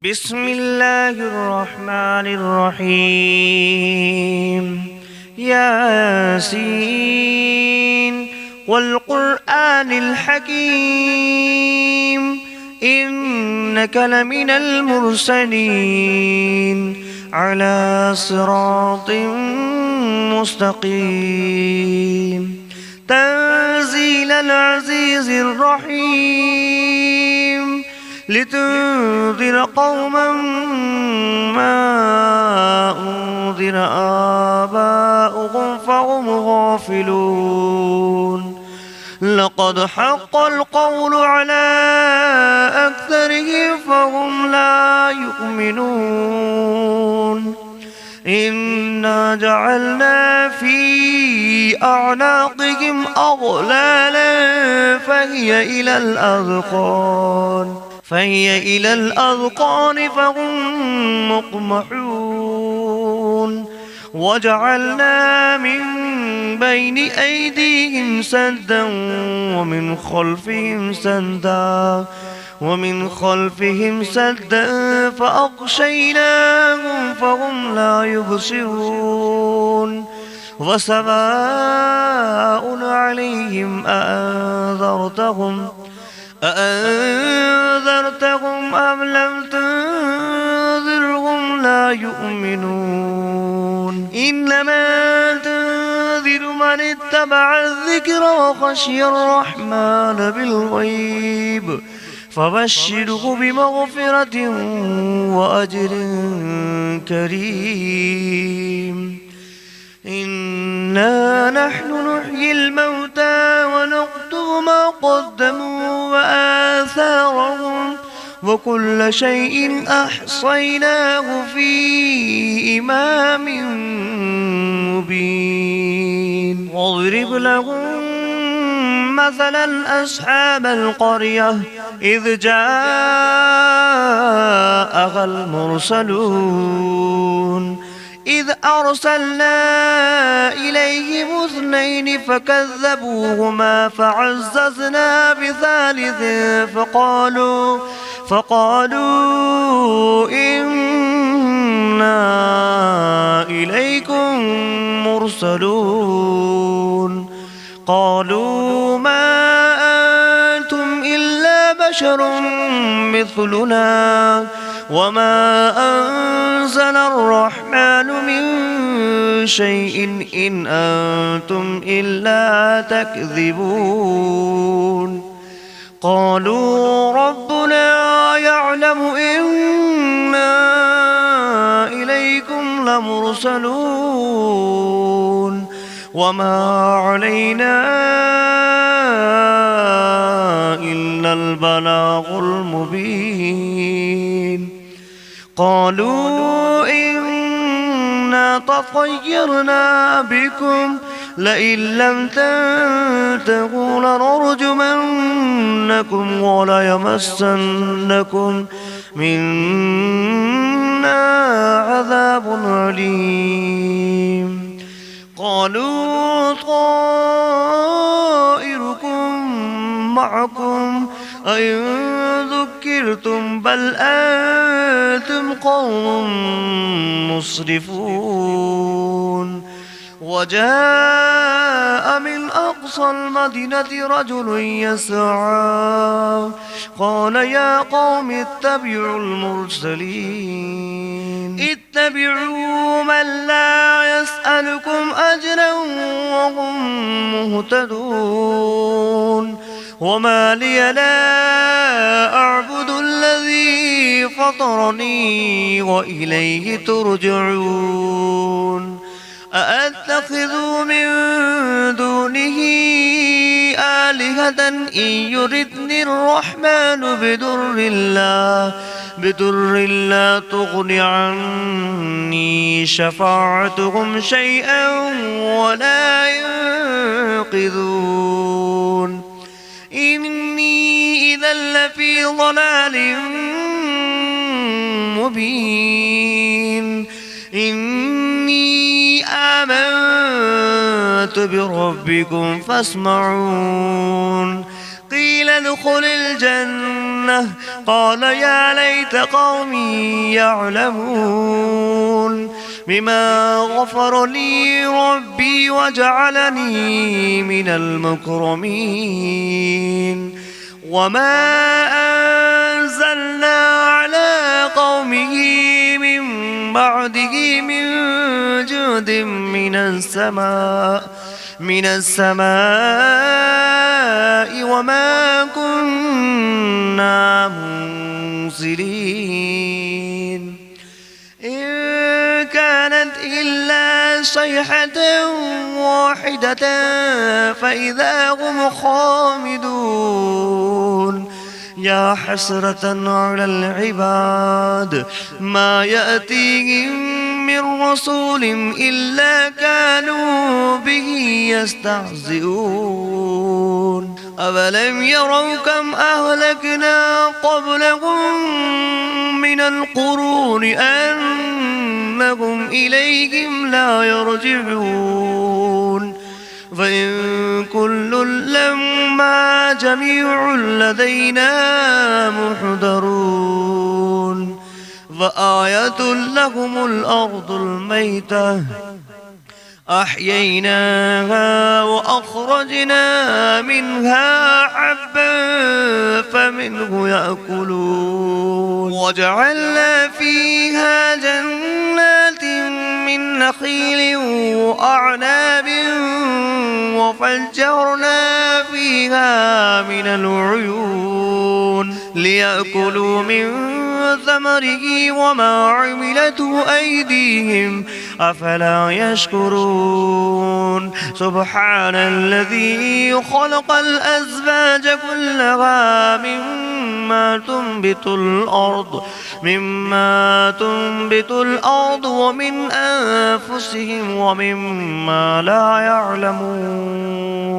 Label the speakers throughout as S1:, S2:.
S1: بسم الله الرحمن الرحيم ياسين والقرآن الحكيم إنك لمن المرسلين على صراط مستقيم تنزيل العزيز الرحيم لتنذر قوما ما أنذر آباؤهم فهم غافلون لقد حق القول على أكثرهم فهم لا يؤمنون إنا جعلنا في أعناقهم أغلالا فهي إلى الأذقان فهم مقمحون وجعلنا من بين أيديهم سدا ومن خلفهم سدا فأغشيناهم فهم لا يبصرون وسواء عليهم أأنذرتهم أم لم تنذرهم لا يؤمنون إنما تنذر من اتبع الذكر وخشي الرحمن بالغيب فبشره بمغفرة وأجر كريم إنا نحن نحيي الموتى ونكتب ما قدموا وآثارهم وكل شيء أحصيناه في إمام مبين واضرب لهم مثلا أصحاب القرية إذ جاءها المرسلون إذ أرسلنا إليهم 2 فكذبوهما فعززنا بثالث فقالوا إنا إليكم مرسلون قالوا ما أنتم إلا بشر مثلنا وما أنزل الرحمن من شيء إن أنتم إلا تكذبون قالوا ربنا يعلم إنا إليكم لمرسلون وما علينا إلا البلاغ المبين قالوا إنا تطيرنا بكم لئن لم تنتهوا لنرجمنكم وليمسنكم منا عذاب أليم قالوا طائركم معكم أئن ذكرتم بل أنتم قوم مسرفون وجاء من أقصى المدينة رجل يسعى قال يا قوم اتبعوا المرسلين اتبعوا من لا يسألكم أجرا وهم مهتدون وما لي لا أعبد الذي فطرني وإليه ترجعون أأتخذ من دونه آلهة إن يردني الرحمن بدر لا تغن عني شفاعتهم شيئا ولا ينقذون إني إذا لفي ضلال مبين إني آمنت بربكم فاسمعون قيل ادخل الجنة الجنة قال يا ليت قومي يعلمون بما غفر لي ربي وجعلني من المكرمين وما أنزلنا على قومه من بعده من جود من السماء وما كنا منزلين إن كانت إلا صيحة واحدة فإذا هم خامدون يا حسرة على العباد ما يأتيهم من رسول إلا كانوا به يستهزئون أولم يروا كم أهلكنا قبلهم من القرون أنهم إليهم لا يرجعون فإن كل لما جميع لدينا محضرون فآية لهم الأرض الميتة أحييناها وأخرجنا منها حبا فمنه يأكلون وجعلنا فيها جنات من نخيل وأعناب وفجرنا فيها من العيون ليأكلوا من ثمره وما عملته أيديهم أفلا يشكرون سبحان الذي خلق الأزواج كلها مما تنبت الأرض ومن أنفسهم ومما لا يعلمون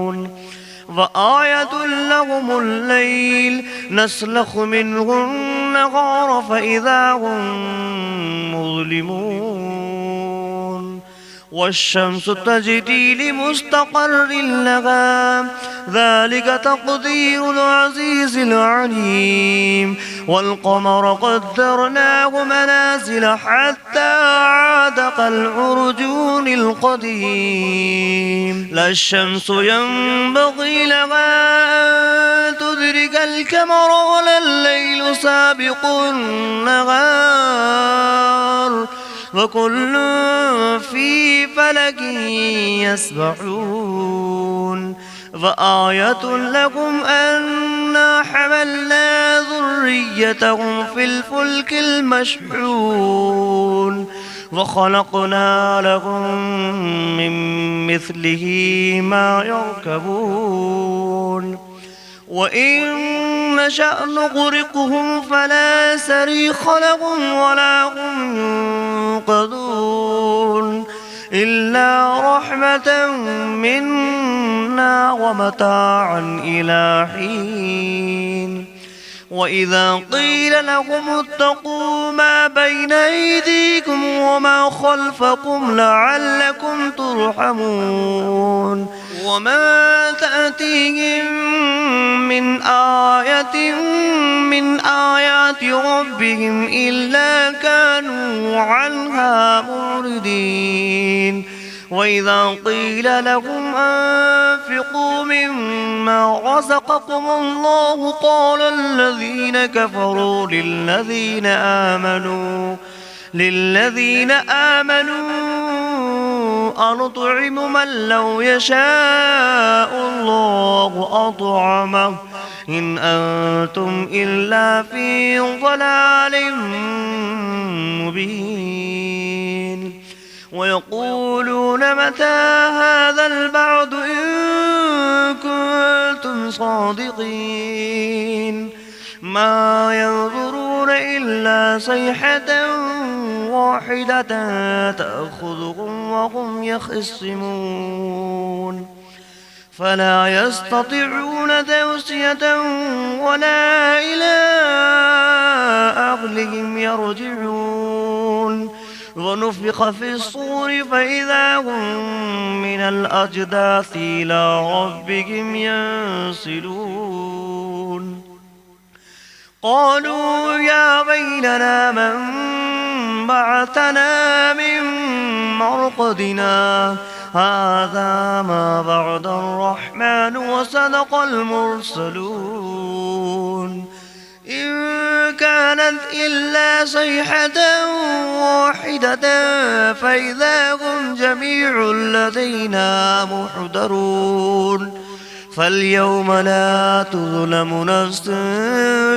S1: وآية لهم الليل نسلخ منه النهار فإذا هم مظلمون والشمس تجري لمستقر لها ذلك تقدير العزيز العليم والقمر قدرناه منازل حتى عاد كالعرجون القديم لا الشمس ينبغي لها أن تدرك القمر ولا الليل سابق النهار وكل في فلك يسبحون وآية لكم أنا حملنا ذريتهم في الفلك المشحون وخلقنا لهم من مثله ما يركبون وإن نشأ نغرقهم فلا صريخ لهم ولا هم ينقذون إلا رحمة منا ومتاعا إلى حين وإذا قيل لهم اتقوا ما بين أيديكم وما خلفكم لعلكم ترحمون وما تأتيهم من آية من آيات ربهم إلا كانوا عنها معرضين وإذا قيل لهم أنفقوا مما رزقكم الله قال الذين كفروا للذين آمنوا أنطعم من لو يشاء الله أطعمه إن أنتم إلا في ضلال مبين ويقولون متى هذا البعد إن كنتم صادقين ما ينظرون إلا صيحة واحدة تأخذهم وهم يخصمون فلا يستطيعون توصية ولا إلى أهلهم يرجعون ونفخ في الصور فإذا هم من الأجداث إلى ربهم ينسلون قالوا يا ويلنا من بعثنا من مرقدنا هذا ما بعد الرحمن وصدق المرسلون إن كانت إلا صيحة واحدة فإذا هم جميع لدينا محضرون فاليوم لا تظلم نفس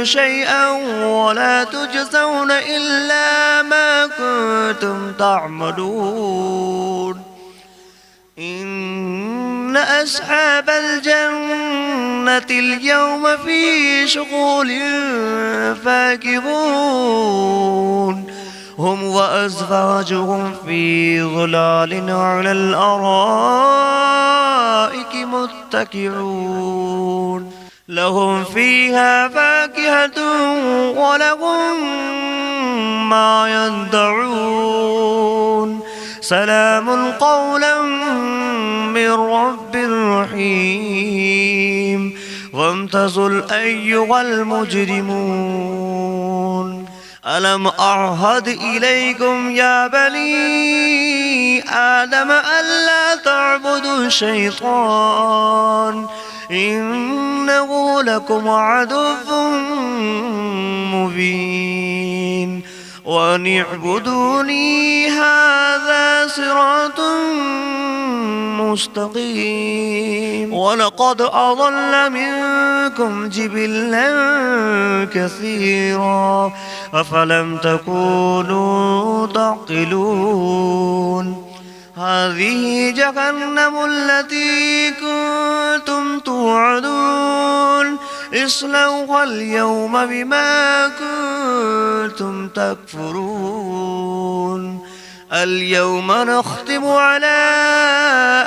S1: شيئا ولا تجزون إلا ما كنتم تعملون إن أصحاب الجنة اليوم في شغل فاكهون هم وأزواجهم في ظلال على الأرائك متكئون لهم فيها فاكهة ولهم ما يدعون سلام قولا من رب رحيم وامتازوا أيها المجرمون ألم أعهد إليكم يا بني آدم ألا تعبدوا الشيطان إنه لكم عدو مبين وأن اعبدوني هذا صراط مستقيم ولقد أضل منكم جبلا كثيرا أفلم تكونوا تعقلون هذه جهنم التي كنتم توعدون اصلوها اليوم بما كنتم تكفرون اليوم نختم على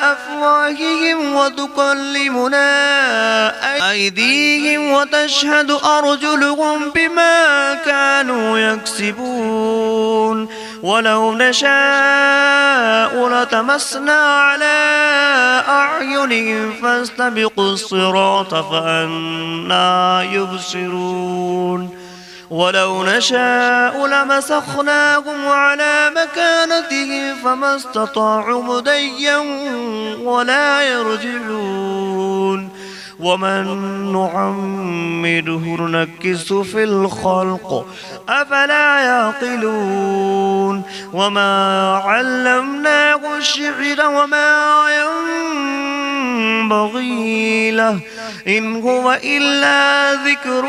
S1: أفواههم وتكلمنا أيديهم وتشهد أرجلهم بما كانوا يكسبون ولو نشاء لتمسنا على أعينهم فاستبقوا الصراط فأنى يبصرون ولو نشاء لمسخناهم على مكانتهم فما استطاعوا مضيا ولا يرجعون ومن نعمره ننكسه في الخلق أفلا يعقلون وما علمناه الشعر وما ينبغي له إن هو إلا ذكر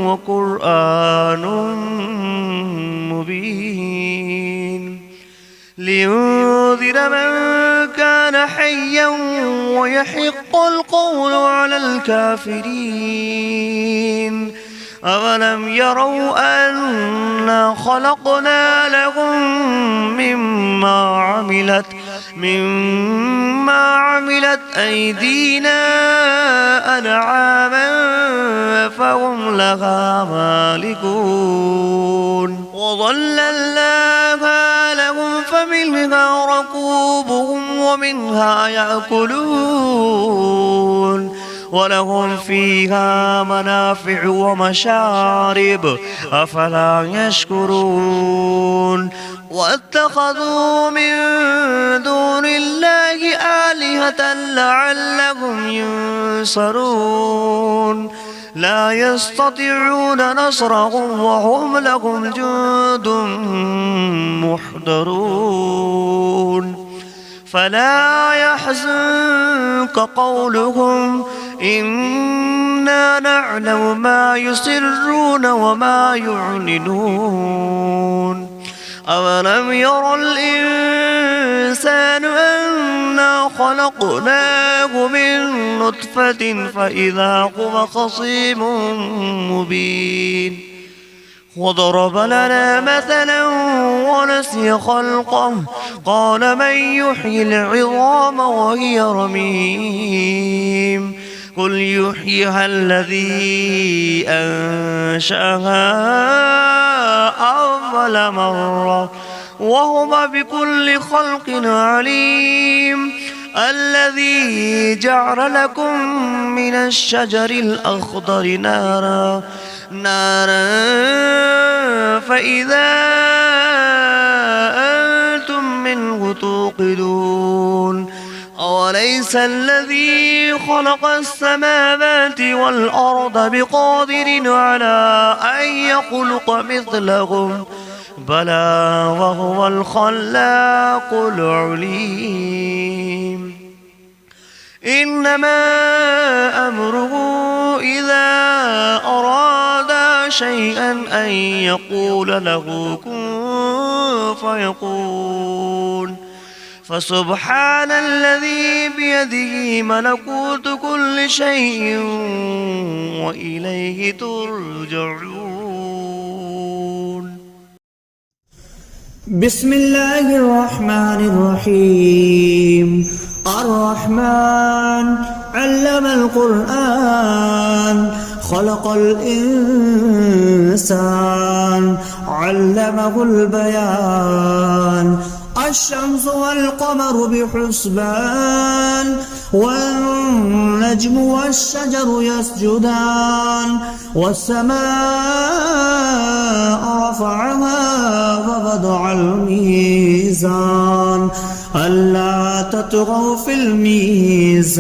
S1: وقرآن مبين لينذر من كان حيا ويحق القول على الكافرين أولم يروا أنا خلقنا لهم مما عملت أيدينا أنعاما فهم لها مالكون وظللناها لهم فمنها ركوبهم ومنها يأكلون ولهم فيها منافع ومشارب أفلا يشكرون واتخذوا من دون الله آلهة لعلهم ينصرون لا يستطيعون نصرهم وهم لهم جند محضرون فلا يحزنك قولهم إنا نعلم ما يسرون وما يعلنون أولم ير الإنسان أنا خلقناه من نطفة فإذا هو خصيم مبين وضرب لنا مثلا ونسي خلقه قال من يحيي العظام وهي رميم قل يحييها الذي أنشأها أول مرة وهو بكل خلق عليم الذي جعل لكم من الشجر الأخضر نارا فإذا أنتم منه توقدون أوليس الذي خلق السماوات والأرض بقادر على أن يخلق مثلهم بلى وهو الخلاق العليم إنما أمره إذا أراد شيئا أن يقول له كن فيكون فسبحان الذي بيده ملكوت كل شيء وإليه ترجعون.
S2: بسم الله الرحمن الرحيم. الرحمن علم القرآن خلق الإنسان علمه البيان الشمس والقمر بحسبان والنجم والشجر يسجدان والسماء رفعها ووضع الميزان ألا تطغوا في الميزان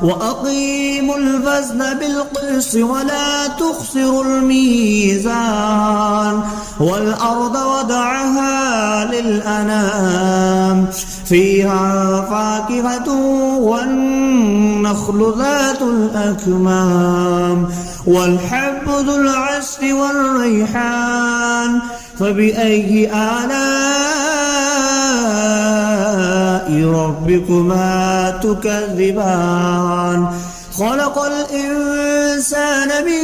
S2: وأقيموا الوزن بالقسط ولا تخسروا الميزان والأرض وضعها للأنام فيها فاكهة والنخل ذات الأكمام والحب ذو العصف والريحان فبأي آلاء ربكما تكذبان خلق الإنسان من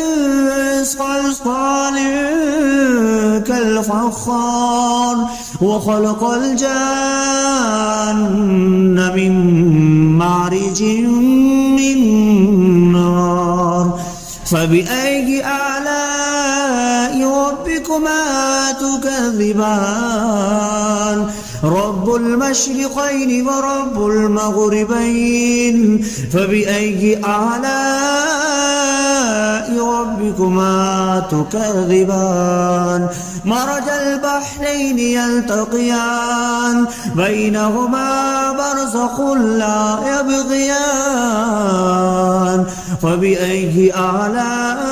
S2: صلصال كالفخار وخلق الجان من مارج من نار فبأي آلاء ربكما تكذبان رب المشرقين ورب المغربين فبأي آلاء ربكما تكذبان مرج البحرين يلتقيان بينهما برزخ لا يبغيان فبأي آلاء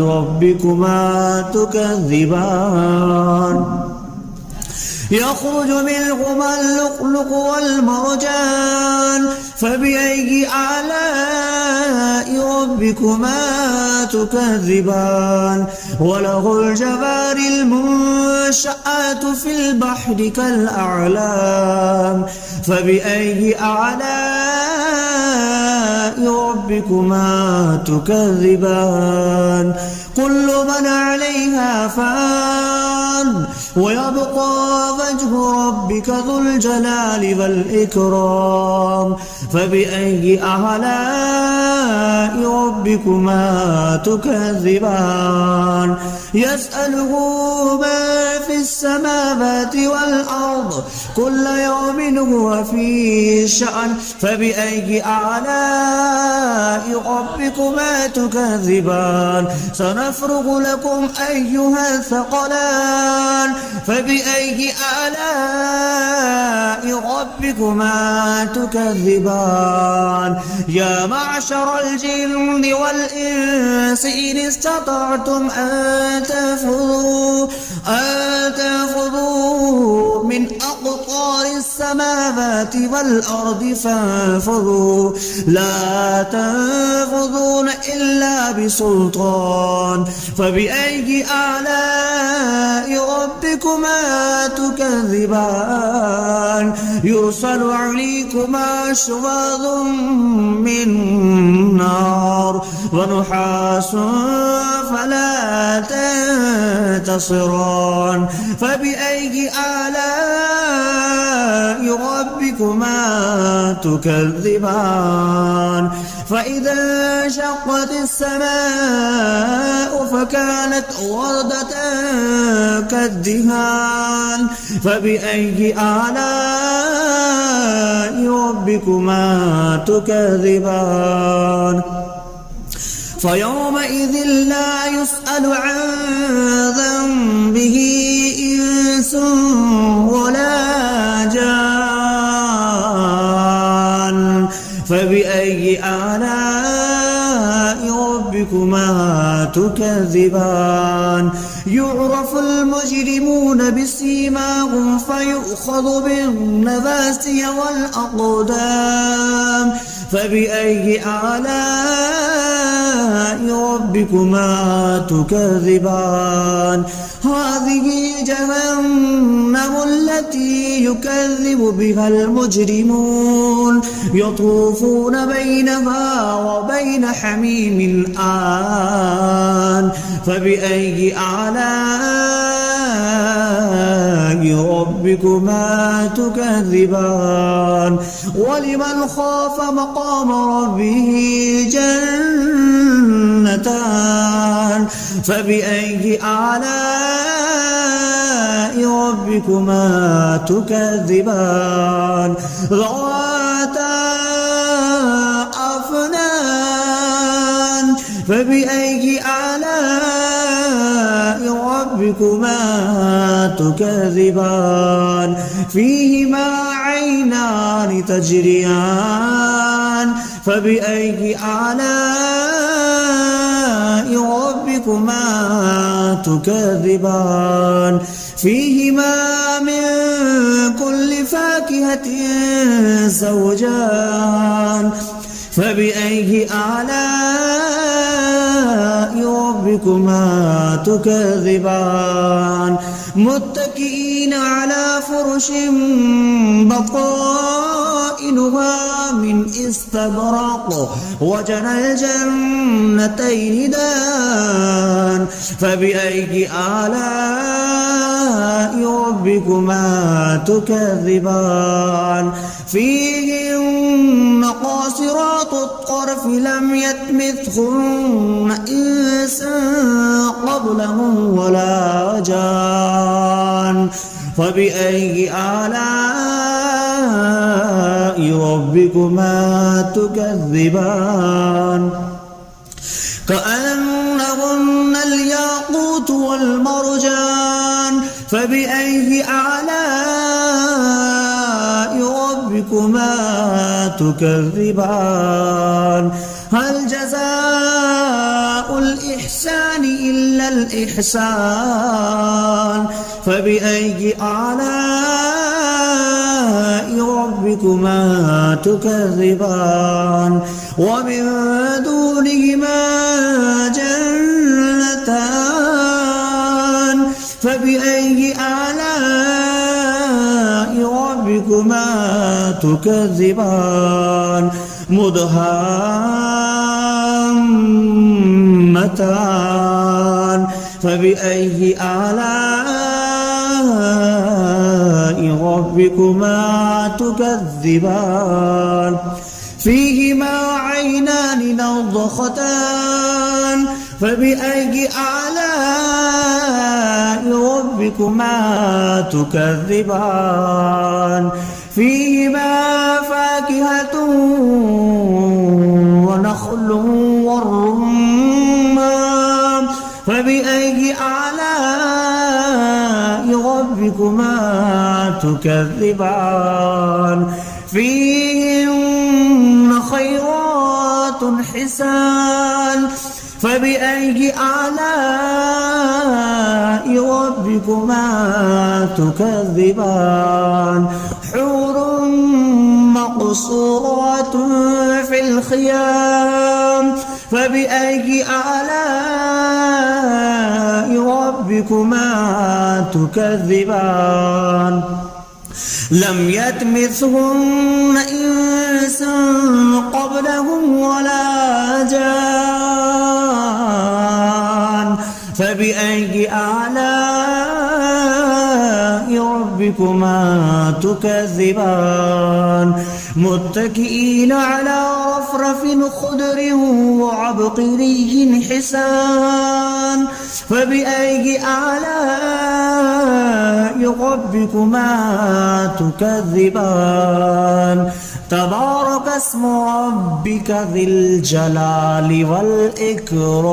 S2: ربكما تكذبان يخرج منهما اللؤلؤ والمرجان فبأي آلاء ربكما تكذبان وله الجوار المنشآت في البحر كالأعلام فبأي آلاء ربكما تكذبان كل من عليها فان ويبقى وجه ربك ذو الجلال والإكرام فبأي آلاء ربكما تكذبان يسأله ما في السماوات والأرض كل يوم هو في شأن فبأي آلاء ربكما تكذبان سنفرغ لكم أيها الثقلان فبأي آلاء ربكما تكذبان يا معشر الجن والإنس إن استطعتم أن تنفذوا من أقطار السماوات والأرض فانفذوا لا تنفذون إلا بسلطان فبأي آلاء ربكما تكذبان يرسل عليكما شواظ من نار ونحاس فلا تنتصران فبأي آلاء ربكما تكذبان فإذا انشقت السماء فكانت وردة كالدهان فبأي آلاء ربكما تكذبان فيومئذ لا يسأل عن ذنبه إنس ولا جان فبأي آلاء ربكما تكذبان يعرف المجرمون بسيماهم فيؤخذ بالنواسي والأقدام فبأي آلاء ربكما تكذبان هذه جهنم التي يكذب بها المجرمون يطوفون بينها وبين حميم آن فبأي آلاء ربكما تكذبان ولمن خاف مقام ربه جنتان فبأي آلاء ربكما تكذبان ذواتا أفنان فبأي آلاء ربكما تكذبان فيهما عينان تجريان فبأي آلاء ربكما تكذبان فيهما من كل فاكهة زوجان فبأي آلاء ربكما تكذبان متكئين على فرش بطائنها من استبرق وجنى الجنتين دان فبأي آلاء ربكما تكذبان فيهن قاصرات الطرف لم يطمثهن إنس قبلهم ولا جان فبأي آلاء ربكما تكذبان كأنهن الياقوت والمرجان فبأي آلاء ربكما تكذبان هل جزاء الإحسان إلا الإحسان فبأي آلاء ربكما تكذبان ومن دونهما جنتان فبأي آلاء ربكما تكذبان مدهامتان فبأي آلاء ربكما تكذبان فيهما عينان نضختان فبأي آلاء ربكما تكذبان فيهما فاكهة ونخل والرمان فبأي آلاء ربكما تكذبان فيهن خيرات حسان فبأي آلاء ربكما تكذبان حور مقصورات في الخيام فبأي آلاء ربكما تكذبان لم يطمثهن إنس قبلهم ولا جان فبأي آلاء ربكما تكذبان متكئين على رفرف خضر وعبقري حسان فبأي آلاء ربكما تكذبان تبارك اسم ربك ذي الجلال والإكرام.